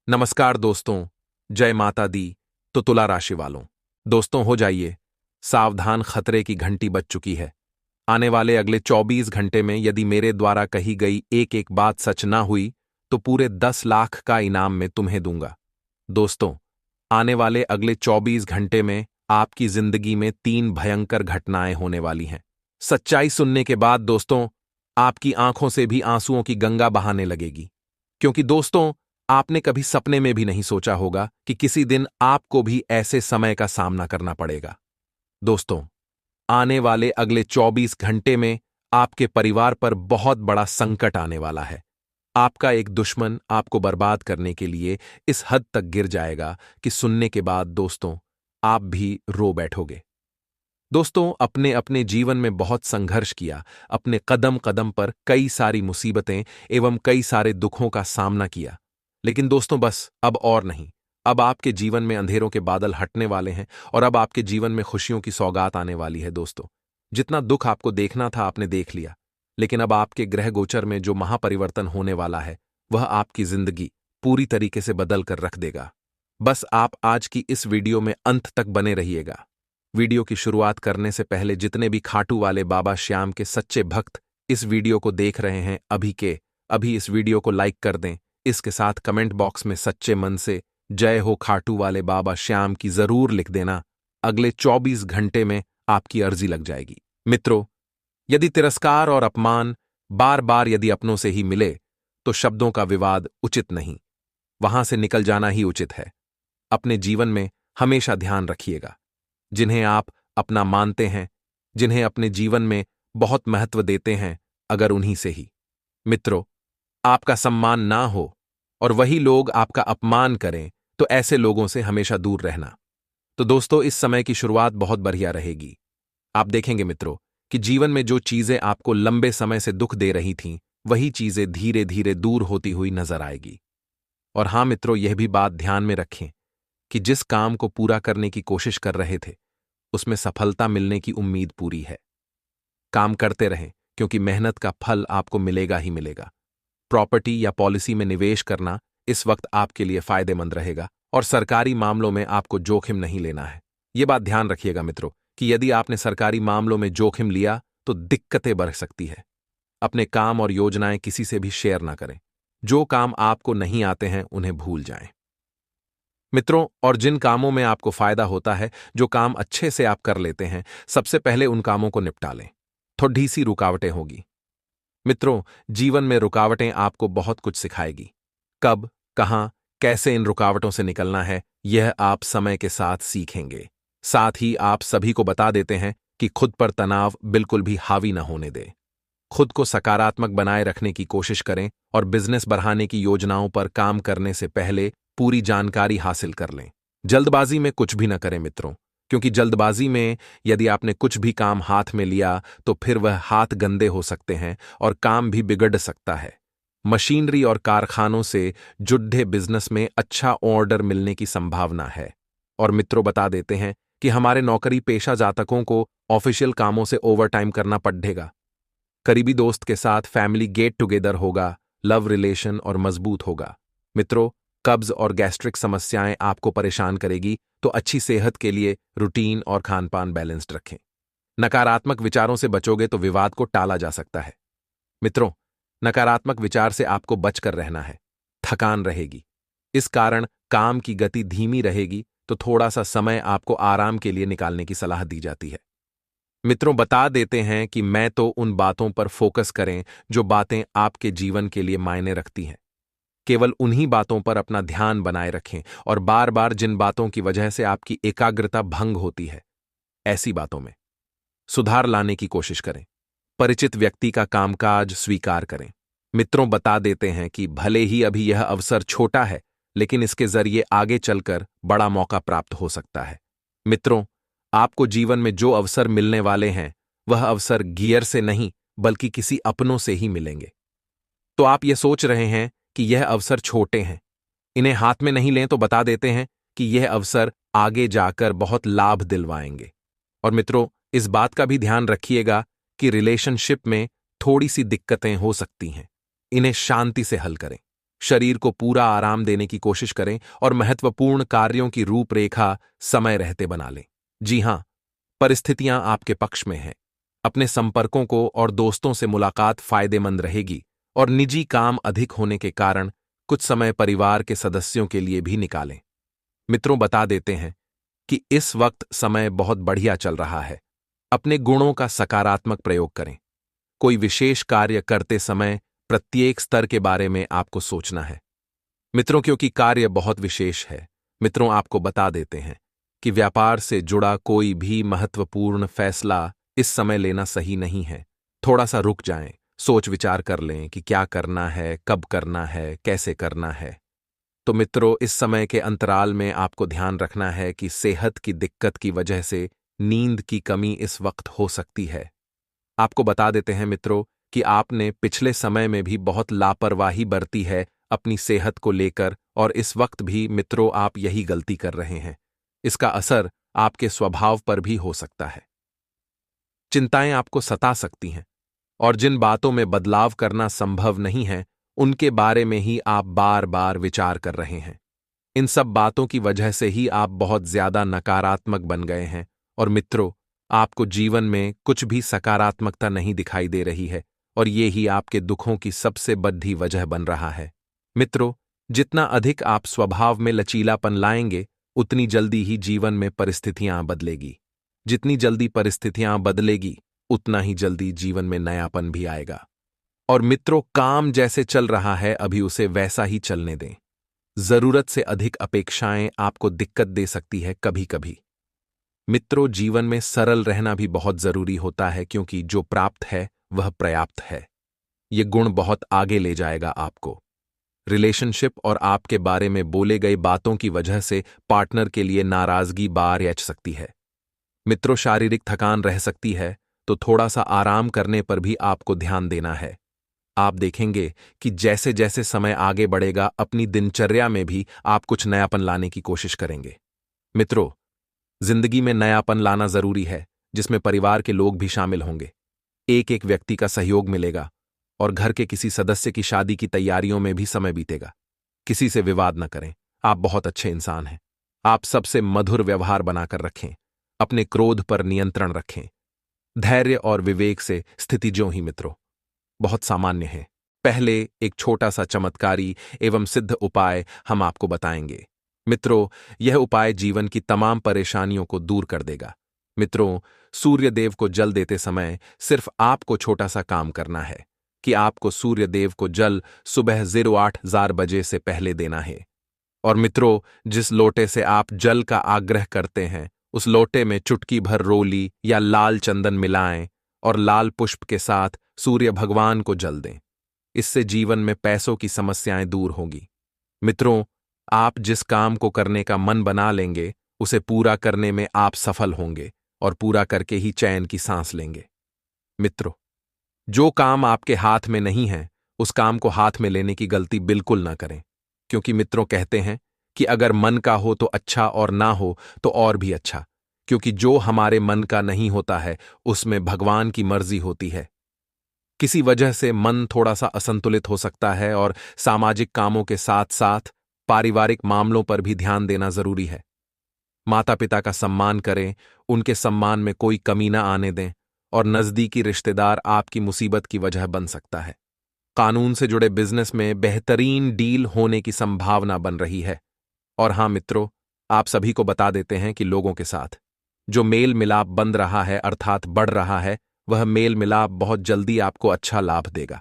नमस्कार दोस्तों, जय माता दी। तो तुला राशि वालों, दोस्तों हो जाइए सावधान, खतरे की घंटी बज चुकी है। आने वाले अगले 24 घंटे में यदि मेरे द्वारा कही गई एक एक बात सच ना हुई तो पूरे 10 लाख का इनाम मैं तुम्हें दूंगा। दोस्तों, आने वाले अगले 24 घंटे में आपकी जिंदगी में 3 भयंकर घटनाएं होने वाली हैं। सच्चाई सुनने के बाद दोस्तों, आपकी आंखों से भी आंसुओं की गंगा बहाने लगेगी। क्योंकि दोस्तों, आपने कभी सपने में भी नहीं सोचा होगा कि किसी दिन आपको भी ऐसे समय का सामना करना पड़ेगा। दोस्तों, आने वाले अगले 24 घंटे में आपके परिवार पर बहुत बड़ा संकट आने वाला है। आपका एक दुश्मन आपको बर्बाद करने के लिए इस हद तक गिर जाएगा कि सुनने के बाद दोस्तों, आप भी रो बैठोगे। दोस्तों, अपने अपने जीवन में बहुत संघर्ष किया, अपने कदम कदम पर कई सारी मुसीबतें एवं कई सारे दुखों का सामना किया। लेकिन दोस्तों, बस अब और नहीं। अब आपके जीवन में अंधेरों के बादल हटने वाले हैं और अब आपके जीवन में खुशियों की सौगात आने वाली है। दोस्तों, जितना दुख आपको देखना था आपने देख लिया, लेकिन अब आपके ग्रह गोचर में जो महापरिवर्तन होने वाला है वह आपकी जिंदगी पूरी तरीके से बदल कर रख देगा। बस आप आज की इस वीडियो में अंत तक बने रहिएगा। वीडियो की शुरुआत करने से पहले जितने भी खाटू वाले बाबा श्याम के सच्चे भक्त इस वीडियो को देख रहे हैं, अभी इस वीडियो को लाइक कर दें। इसके साथ कमेंट बॉक्स में सच्चे मन से जय हो खाटू वाले बाबा श्याम की जरूर लिख देना। अगले 24 घंटे में आपकी अर्जी लग जाएगी। मित्रों, यदि तिरस्कार और अपमान बार बार यदि अपनों से ही मिले तो शब्दों का विवाद उचित नहीं, वहां से निकल जाना ही उचित है। अपने जीवन में हमेशा ध्यान रखिएगा, जिन्हें आप अपना मानते हैं, जिन्हें अपने जीवन में बहुत महत्व देते हैं, अगर उन्हीं से ही मित्रों आपका सम्मान ना हो और वही लोग आपका अपमान करें तो ऐसे लोगों से हमेशा दूर रहना। तो दोस्तों, इस समय की शुरुआत बहुत बढ़िया रहेगी। आप देखेंगे मित्रों कि जीवन में जो चीजें आपको लंबे समय से दुख दे रही थीं, वही चीजें धीरे धीरे दूर होती हुई नजर आएगी। और हां मित्रों, यह भी बात ध्यान में रखें कि जिस काम को पूरा करने की कोशिश कर रहे थे उसमें सफलता मिलने की उम्मीद पूरी है। काम करते रहें, क्योंकि मेहनत का फल आपको मिलेगा ही मिलेगा। प्रॉपर्टी या पॉलिसी में निवेश करना इस वक्त आपके लिए फायदेमंद रहेगा और सरकारी मामलों में आपको जोखिम नहीं लेना है। यह बात ध्यान रखिएगा मित्रों कि यदि आपने सरकारी मामलों में जोखिम लिया तो दिक्कतें बढ़ सकती है। अपने काम और योजनाएं किसी से भी शेयर ना करें। जो काम आपको नहीं आते हैं उन्हें भूल जाएं मित्रों। और जिन कामों में आपको फायदा होता है, जो काम अच्छे से आप कर लेते हैं, सबसे पहले उन कामों को निपटा लें। थोड़ी सी रुकावटें होगी मित्रों, जीवन में रुकावटें आपको बहुत कुछ सिखाएगी। कब, कहां, कैसे इन रुकावटों से निकलना है, यह आप समय के साथ सीखेंगे। साथ ही आप सभी को बता देते हैं कि खुद पर तनाव बिल्कुल भी हावी न होने दें। खुद को सकारात्मक बनाए रखने की कोशिश करें और बिजनेस बढ़ाने की योजनाओं पर काम करने से पहले पूरी जानकारी हासिल कर लें। जल्दबाजी में कुछ भी न करें मित्रों, क्योंकि जल्दबाजी में यदि आपने कुछ भी काम हाथ में लिया तो फिर वह हाथ गंदे हो सकते हैं और काम भी बिगड़ सकता है। मशीनरी और कारखानों से जुड़े बिजनेस में अच्छा ऑर्डर मिलने की संभावना है। और मित्रों, बता देते हैं कि हमारे नौकरी पेशा जातकों को ऑफिशियल कामों से ओवरटाइम करना पड़ेगा। करीबी दोस्त के साथ फैमिली गेट टुगेदर होगा, लव रिलेशन और मजबूत होगा। मित्रों, कब्ज और गैस्ट्रिक समस्याएं आपको परेशान करेगी, तो अच्छी सेहत के लिए रूटीन और खानपान बैलेंस्ड रखें। नकारात्मक विचारों से बचोगे तो विवाद को टाला जा सकता है। मित्रों, नकारात्मक विचार से आपको बचकर रहना है। थकान रहेगी, इस कारण काम की गति धीमी रहेगी, तो थोड़ा सा समय आपको आराम के लिए निकालने की सलाह दी जाती है। मित्रों, बता देते हैं कि मैं तो उन बातों पर फोकस करें जो बातें आपके जीवन के लिए मायने रखती हैं। केवल उन्हीं बातों पर अपना ध्यान बनाए रखें और बार बार जिन बातों की वजह से आपकी एकाग्रता भंग होती है, ऐसी बातों में सुधार लाने की कोशिश करें। परिचित व्यक्ति का कामकाज स्वीकार करें। मित्रों, बता देते हैं कि भले ही अभी यह अवसर छोटा है, लेकिन इसके जरिए आगे चलकर बड़ा मौका प्राप्त हो सकता है। मित्रों, आपको जीवन में जो अवसर मिलने वाले हैं वह अवसर गियर से नहीं बल्कि किसी अपनों से ही मिलेंगे। तो आप ये सोच रहे हैं कि यह अवसर छोटे हैं, इन्हें हाथ में नहीं लें, तो बता देते हैं कि यह अवसर आगे जाकर बहुत लाभ दिलवाएंगे। और मित्रों, इस बात का भी ध्यान रखिएगा कि रिलेशनशिप में थोड़ी सी दिक्कतें हो सकती हैं, इन्हें शांति से हल करें। शरीर को पूरा आराम देने की कोशिश करें और महत्वपूर्ण कार्यों की रूपरेखा समय रहते बना लें। जी हां, परिस्थितियां आपके पक्ष में हैं। अपने संपर्कों को और दोस्तों से मुलाकात फायदेमंद रहेगी और निजी काम अधिक होने के कारण कुछ समय परिवार के सदस्यों के लिए भी निकालें। मित्रों, बता देते हैं कि इस वक्त समय बहुत बढ़िया चल रहा है। अपने गुणों का सकारात्मक प्रयोग करें। कोई विशेष कार्य करते समय प्रत्येक स्तर के बारे में आपको सोचना है। मित्रों, क्योंकि कार्य बहुत विशेष है, मित्रों आपको बता देते हैं कि व्यापार से जुड़ा कोई भी महत्वपूर्ण फैसला इस समय लेना सही नहीं है। थोड़ा सा रुक जाएं, सोच विचार कर लें कि क्या करना है, कब करना है, कैसे करना है। तो मित्रों, इस समय के अंतराल में आपको ध्यान रखना है कि सेहत की दिक्कत की वजह से नींद की कमी इस वक्त हो सकती है। आपको बता देते हैं मित्रों कि आपने पिछले समय में भी बहुत लापरवाही बरती है अपनी सेहत को लेकर, और इस वक्त भी मित्रों आप यही गलती कर रहे हैं। इसका असर आपके स्वभाव पर भी हो सकता है। चिंताएं आपको सता सकती हैं, और जिन बातों में बदलाव करना संभव नहीं है उनके बारे में ही आप बार बार विचार कर रहे हैं। इन सब बातों की वजह से ही आप बहुत ज्यादा नकारात्मक बन गए हैं, और मित्रों आपको जीवन में कुछ भी सकारात्मकता नहीं दिखाई दे रही है, और ये ही आपके दुखों की सबसे बड़ी वजह बन रहा है। मित्रों, जितना अधिक आप स्वभाव में लचीलापन लाएंगे उतनी जल्दी ही जीवन में परिस्थितियां बदलेगी। जितनी जल्दी परिस्थितियां बदलेगी उतना ही जल्दी जीवन में नयापन भी आएगा। और मित्रों, काम जैसे चल रहा है अभी उसे वैसा ही चलने दें। जरूरत से अधिक अपेक्षाएं आपको दिक्कत दे सकती है कभी कभी। मित्रों, जीवन में सरल रहना भी बहुत जरूरी होता है, क्योंकि जो प्राप्त है वह पर्याप्त है। ये गुण बहुत आगे ले जाएगा आपको। रिलेशनशिप और आपके बारे में बोले गई बातों की वजह से पार्टनर के लिए नाराजगी बार यच सकती है। मित्रों, शारीरिक थकान रह सकती है, तो थोड़ा सा आराम करने पर भी आपको ध्यान देना है। आप देखेंगे कि जैसे जैसे समय आगे बढ़ेगा अपनी दिनचर्या में भी आप कुछ नयापन लाने की कोशिश करेंगे। मित्रों, जिंदगी में नयापन लाना जरूरी है, जिसमें परिवार के लोग भी शामिल होंगे। एक एक व्यक्ति का सहयोग मिलेगा, और घर के किसी सदस्य की शादी की तैयारियों में भी समय बीतेगा। किसी से विवाद न करें, आप बहुत अच्छे इंसान हैं। आप सबसे मधुर व्यवहार बनाकर रखें। अपने क्रोध पर नियंत्रण रखें। धैर्य और विवेक से स्थिति ज्यों ही मित्रों बहुत सामान्य है। पहले एक छोटा सा चमत्कारी एवं सिद्ध उपाय हम आपको बताएंगे। मित्रों, यह उपाय जीवन की तमाम परेशानियों को दूर कर देगा। मित्रों, सूर्य देव को जल देते समय सिर्फ आपको छोटा सा काम करना है कि आपको सूर्य देव को जल सुबह 08:00 बजे से पहले देना है। और मित्रों, जिस लोटे से आप जल का आग्रह करते हैं उस लोटे में चुटकी भर रोली या लाल चंदन मिलाएं और लाल पुष्प के साथ सूर्य भगवान को जल दें। इससे जीवन में पैसों की समस्याएं दूर होंगी। मित्रों, आप जिस काम को करने का मन बना लेंगे उसे पूरा करने में आप सफल होंगे, और पूरा करके ही चैन की सांस लेंगे। मित्रों, जो काम आपके हाथ में नहीं है उस काम को हाथ में लेने की गलती बिल्कुल ना करें, क्योंकि मित्रों कहते हैं कि अगर मन का हो तो अच्छा, और ना हो तो और भी अच्छा, क्योंकि जो हमारे मन का नहीं होता है उसमें भगवान की मर्जी होती है। किसी वजह से मन थोड़ा सा असंतुलित हो सकता है, और सामाजिक कामों के साथ साथ पारिवारिक मामलों पर भी ध्यान देना जरूरी है। माता पिता का सम्मान करें, उनके सम्मान में कोई कमी ना आने दें, और नजदीकी रिश्तेदार आपकी मुसीबत की वजह बन सकता है। कानून से जुड़े बिजनेस में बेहतरीन डील होने की संभावना बन रही है। और हां मित्रों, आप सभी को बता देते हैं कि लोगों के साथ जो मेल मिलाप बन रहा है अर्थात बढ़ रहा है, वह मेल मिलाप बहुत जल्दी आपको अच्छा लाभ देगा।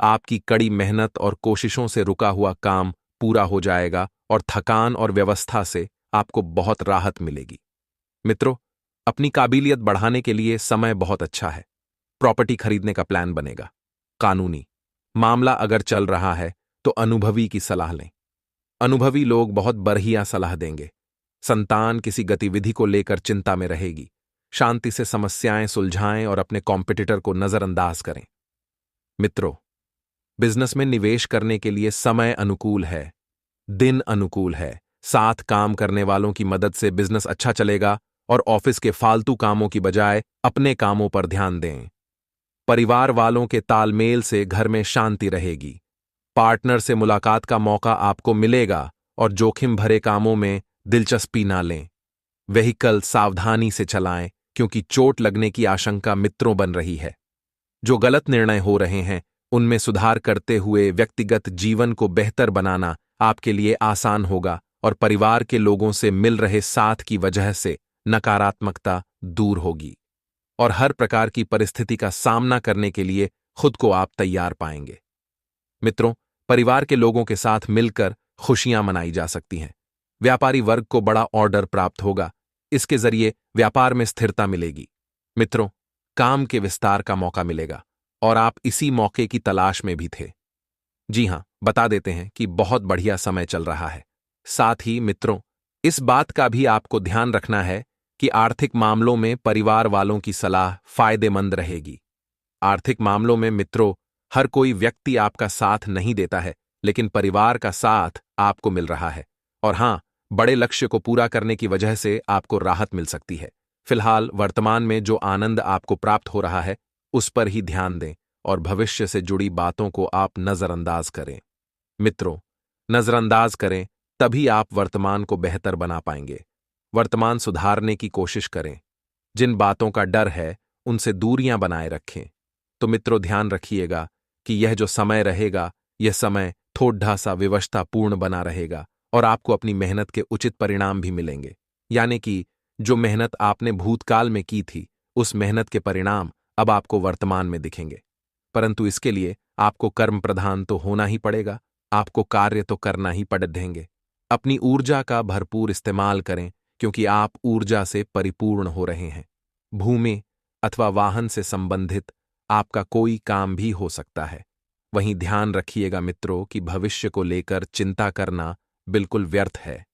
आपकी कड़ी मेहनत और कोशिशों से रुका हुआ काम पूरा हो जाएगा, और थकान और व्यवस्था से आपको बहुत राहत मिलेगी। मित्रों, अपनी काबिलियत बढ़ाने के लिए समय बहुत अच्छा है। प्रॉपर्टी खरीदने का प्लान बनेगा। कानूनी मामला अगर चल रहा है तो अनुभवी की सलाह लें। अनुभवी लोग बहुत बढ़िया सलाह देंगे। संतान किसी गतिविधि को लेकर चिंता में रहेगी। शांति से समस्याएं सुलझाएं और अपने कॉम्पिटिटर को नजरअंदाज करें। मित्रों, बिजनेस में निवेश करने के लिए समय अनुकूल है, दिन अनुकूल है। साथ काम करने वालों की मदद से बिजनेस अच्छा चलेगा, और ऑफिस के फालतू कामों की बजाय अपने कामों पर ध्यान दें। परिवार वालों के तालमेल से घर में शांति रहेगी। पार्टनर से मुलाकात का मौका आपको मिलेगा और जोखिम भरे कामों में दिलचस्पी ना लें। व्हीकल सावधानी से चलाएं क्योंकि चोट लगने की आशंका मित्रों बन रही है। जो गलत निर्णय हो रहे हैं उनमें सुधार करते हुए व्यक्तिगत जीवन को बेहतर बनाना आपके लिए आसान होगा और परिवार के लोगों से मिल रहे साथ की वजह से नकारात्मकता दूर होगी और हर प्रकार की परिस्थिति का सामना करने के लिए खुद को आप तैयार पाएंगे। मित्रों, परिवार के लोगों के साथ मिलकर खुशियां मनाई जा सकती हैं। व्यापारी वर्ग को बड़ा ऑर्डर प्राप्त होगा, इसके जरिए व्यापार में स्थिरता मिलेगी। मित्रों, काम के विस्तार का मौका मिलेगा और आप इसी मौके की तलाश में भी थे। जी हां, बता देते हैं कि बहुत बढ़िया समय चल रहा है। साथ ही मित्रों, इस बात का भी आपको ध्यान रखना है कि आर्थिक मामलों में परिवार वालों की सलाह फायदेमंद रहेगी। आर्थिक मामलों में मित्रों, हर कोई व्यक्ति आपका साथ नहीं देता है, लेकिन परिवार का साथ आपको मिल रहा है और हां, बड़े लक्ष्य को पूरा करने की वजह से आपको राहत मिल सकती है। फिलहाल वर्तमान में जो आनंद आपको प्राप्त हो रहा है उस पर ही ध्यान दें और भविष्य से जुड़ी बातों को आप नजरअंदाज करें। मित्रों, नजरअंदाज करें तभी आप वर्तमान को बेहतर बना पाएंगे। वर्तमान सुधारने की कोशिश करें। जिन बातों का डर है उनसे दूरियां बनाए रखें। तो मित्रों, ध्यान रखिएगा कि यह जो समय रहेगा, यह समय थोड़ा सा विवशतापूर्ण बना रहेगा और आपको अपनी मेहनत के उचित परिणाम भी मिलेंगे। यानी कि जो मेहनत आपने भूतकाल में की थी, उस मेहनत के परिणाम अब आपको वर्तमान में दिखेंगे। परंतु इसके लिए आपको कर्म प्रधान तो होना ही पड़ेगा, आपको कार्य तो करना ही पड़ेंगे। अपनी ऊर्जा का भरपूर इस्तेमाल करें क्योंकि आप ऊर्जा से परिपूर्ण हो रहे हैं। भूमि अथवा वाहन से संबंधित आपका कोई काम भी हो सकता है। वहीं ध्यान रखिएगा मित्रों कि भविष्य को लेकर चिंता करना बिल्कुल व्यर्थ है।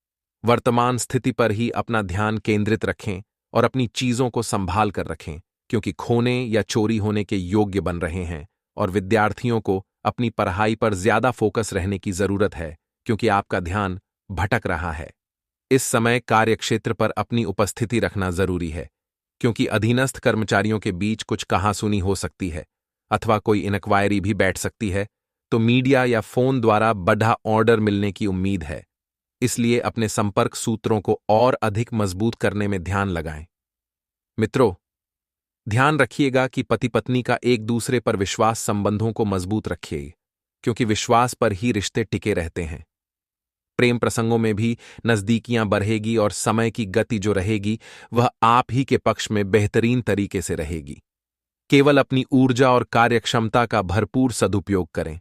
वर्तमान स्थिति पर ही अपना ध्यान केंद्रित रखें और अपनी चीजों को संभाल कर रखें क्योंकि खोने या चोरी होने के योग्य बन रहे हैं और विद्यार्थियों को अपनी पढ़ाई पर ज्यादा फोकस रहने की जरूरत है क्योंकि आपका ध्यान भटक रहा है। इस समय कार्यक्षेत्र पर अपनी उपस्थिति रखना जरूरी है क्योंकि अधीनस्थ कर्मचारियों के बीच कुछ कहासुनी हो सकती है अथवा कोई इनक्वायरी भी बैठ सकती है, तो मीडिया या फोन द्वारा बड़ा ऑर्डर मिलने की उम्मीद है। इसलिए अपने संपर्क सूत्रों को और अधिक मजबूत करने में ध्यान लगाएं। मित्रों, ध्यान रखिएगा कि पति पत्नी का एक दूसरे पर विश्वास संबंधों को मजबूत रखिए क्योंकि विश्वास पर ही रिश्ते टिके रहते हैं। प्रेम प्रसंगों में भी नजदीकियां बढ़ेगी और समय की गति जो रहेगी वह आप ही के पक्ष में बेहतरीन तरीके से रहेगी। केवल अपनी ऊर्जा और कार्यक्षमता का भरपूर सदुपयोग करें।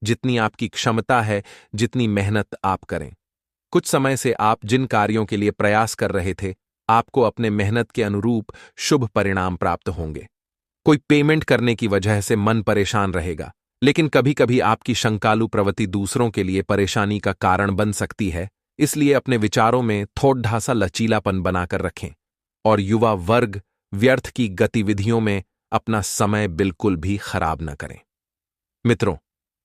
जितनी आपकी क्षमता है, जितनी मेहनत आप करें। कुछ समय से आप जिन कार्यों के लिए प्रयास कर रहे थे, आपको अपने मेहनत के अनुरूप शुभ परिणाम प्राप्त होंगे। कोई पेमेंट करने की वजह से मन परेशान रहेगा, लेकिन कभी कभी आपकी शंकालु प्रवृत्ति दूसरों के लिए परेशानी का कारण बन सकती है। इसलिए अपने विचारों में थोड़ा सा लचीलापन बनाकर रखें और युवा वर्ग व्यर्थ की गतिविधियों में अपना समय बिल्कुल भी खराब न करें। मित्रों,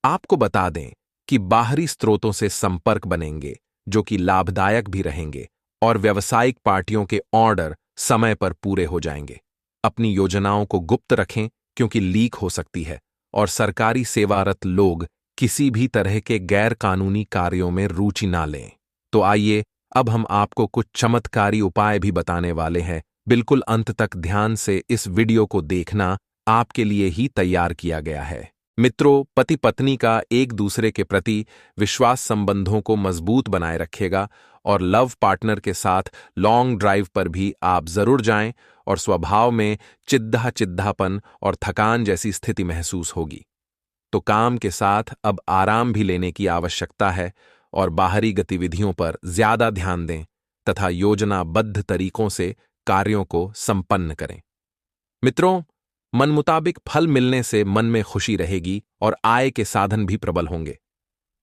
आपको बता दें कि बाहरी स्रोतों से संपर्क बनेंगे जो कि लाभदायक भी रहेंगे और व्यावसायिक पार्टियों के ऑर्डर समय पर पूरे हो जाएंगे। अपनी योजनाओं को गुप्त रखें क्योंकि लीक हो सकती है और सरकारी सेवारत लोग किसी भी तरह के गैर कानूनी कार्यों में रुचि ना लें। तो आइए अब हम आपको कुछ चमत्कारी उपाय भी बताने वाले हैं। बिल्कुल अंत तक ध्यान से इस वीडियो को देखना, आपके लिए ही तैयार किया गया है। मित्रों, पति पत्नी का एक दूसरे के प्रति विश्वास संबंधों को मजबूत बनाए रखेगा और लव पार्टनर के साथ लॉन्ग ड्राइव पर भी आप जरूर जाएं और स्वभाव में चिद्धापन और थकान जैसी स्थिति महसूस होगी। तो काम के साथ अब आराम भी लेने की आवश्यकता है और बाहरी गतिविधियों पर ज्यादा ध्यान दें तथा योजनाबद्ध तरीकों से कार्यों को संपन्न करें। मित्रों, मन मुताबिक फल मिलने से मन में खुशी रहेगी और आय के साधन भी प्रबल होंगे।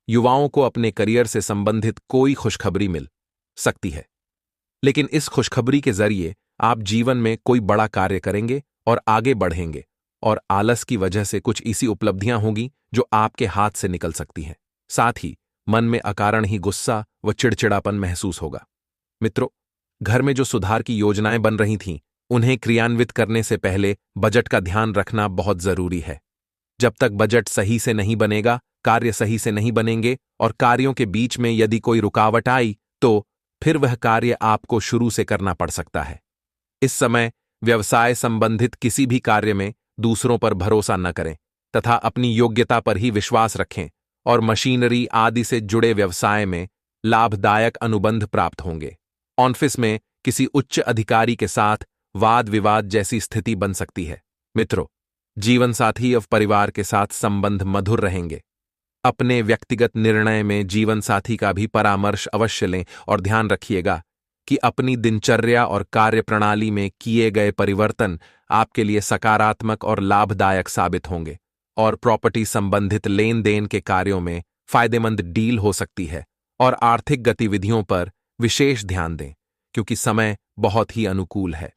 युवाओं को अपने करियर से संबंधित कोई खुशखबरी मिल सकती है, लेकिन इस खुशखबरी के जरिए आप जीवन में कोई बड़ा कार्य करेंगे और आगे बढ़ेंगे और आलस की वजह से कुछ ऐसी उपलब्धियां होंगी जो आपके हाथ से निकल सकती हैं। साथ ही मन में अकारण ही गुस्सा व चिड़चिड़ापन महसूस होगा। मित्रों, घर में जो सुधार की योजनाएं बन रही थीं, उन्हें क्रियान्वित करने से पहले बजट का ध्यान रखना बहुत जरूरी है। जब तक बजट सही से नहीं बनेगा, कार्य सही से नहीं बनेंगे और कार्यों के बीच में यदि कोई रुकावट आई तो फिर वह कार्य आपको शुरू से करना पड़ सकता है। इस समय व्यवसाय संबंधित किसी भी कार्य में दूसरों पर भरोसा न करें तथा अपनी योग्यता पर ही विश्वास रखें और मशीनरी आदि से जुड़े व्यवसाय में लाभदायक अनुबंध प्राप्त होंगे। ऑफिस में किसी उच्च अधिकारी के साथ वाद विवाद जैसी स्थिति बन सकती है। मित्रों, जीवन साथी और परिवार के साथ संबंध मधुर रहेंगे। अपने व्यक्तिगत निर्णय में जीवन साथी का भी परामर्श अवश्य लें और ध्यान रखिएगा कि अपनी दिनचर्या और कार्यप्रणाली में किए गए परिवर्तन आपके लिए सकारात्मक और लाभदायक साबित होंगे और प्रॉपर्टी संबंधित लेन देन के कार्यों में फायदेमंद डील हो सकती है। और आर्थिक गतिविधियों पर विशेष ध्यान दें क्योंकि समय बहुत ही अनुकूल है।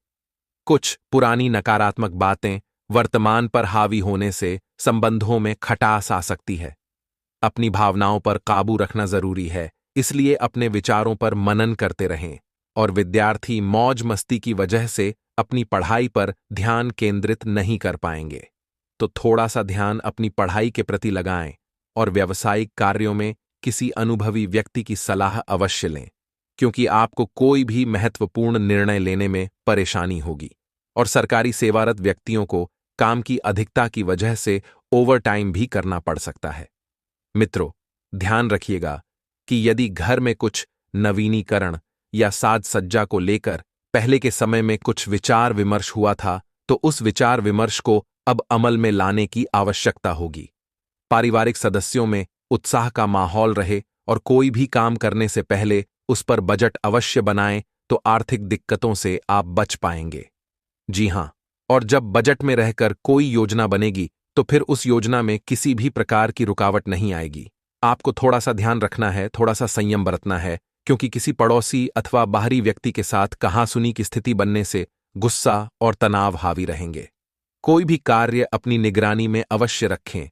कुछ पुरानी नकारात्मक बातें वर्तमान पर हावी होने से संबंधों में खटास आ सकती है। अपनी भावनाओं पर काबू रखना जरूरी है, इसलिए अपने विचारों पर मनन करते रहें और विद्यार्थी मौज मस्ती की वजह से अपनी पढ़ाई पर ध्यान केंद्रित नहीं कर पाएंगे, तो थोड़ा सा ध्यान अपनी पढ़ाई के प्रति लगाएं और व्यावसायिक कार्यों में किसी अनुभवी व्यक्ति की सलाह अवश्य लें क्योंकि आपको कोई भी महत्वपूर्ण निर्णय लेने में परेशानी होगी और सरकारी सेवारत व्यक्तियों को काम की अधिकता की वजह से ओवरटाइम भी करना पड़ सकता है। मित्रों, ध्यान रखिएगा कि यदि घर में कुछ नवीनीकरण या साज सज्जा को लेकर पहले के समय में कुछ विचार विमर्श हुआ था तो उस विचार विमर्श को अब अमल में लाने की आवश्यकता होगी। पारिवारिक सदस्यों में उत्साह का माहौल रहे और कोई भी काम करने से पहले उस पर बजट अवश्य बनाएं तो आर्थिक दिक्कतों से आप बच पाएंगे। जी हां, और जब बजट में रहकर कोई योजना बनेगी तो फिर उस योजना में किसी भी प्रकार की रुकावट नहीं आएगी। आपको थोड़ा सा ध्यान रखना है, थोड़ा सा संयम बरतना है क्योंकि किसी पड़ोसी अथवा बाहरी व्यक्ति के साथ कहासुनी की स्थिति बनने से गुस्सा और तनाव हावी रहेंगे। कोई भी कार्य अपनी निगरानी में अवश्य रखें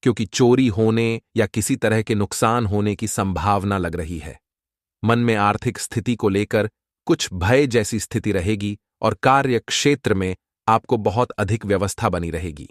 क्योंकि चोरी होने या किसी तरह के नुकसान होने की संभावना लग रही है। मन में आर्थिक स्थिति को लेकर कुछ भय जैसी स्थिति रहेगी और कार्य क्षेत्र में आपको बहुत अधिक व्यवस्था बनी रहेगी।